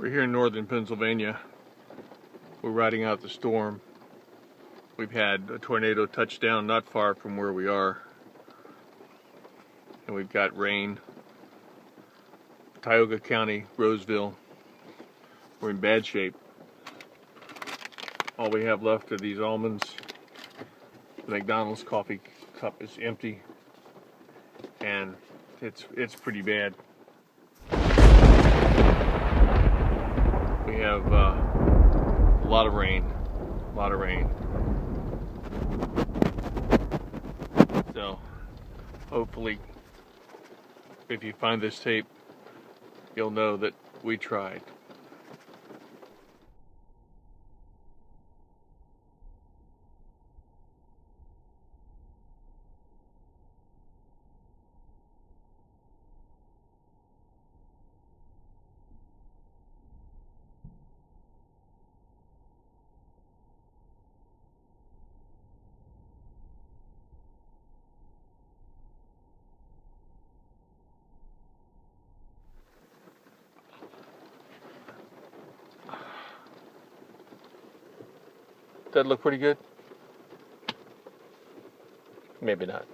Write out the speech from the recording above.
We're here in northern Pennsylvania. We're riding out the storm. We've had a tornado touch down not far from where we are. And we've got rain. Tioga County, Roseville. We're in bad shape. All we have left are these almonds. The McDonald's coffee cup is empty. And it's pretty bad. We have a lot of rain. So hopefully if you find this tape, you'll know that we tried. Does that look pretty good? Maybe not.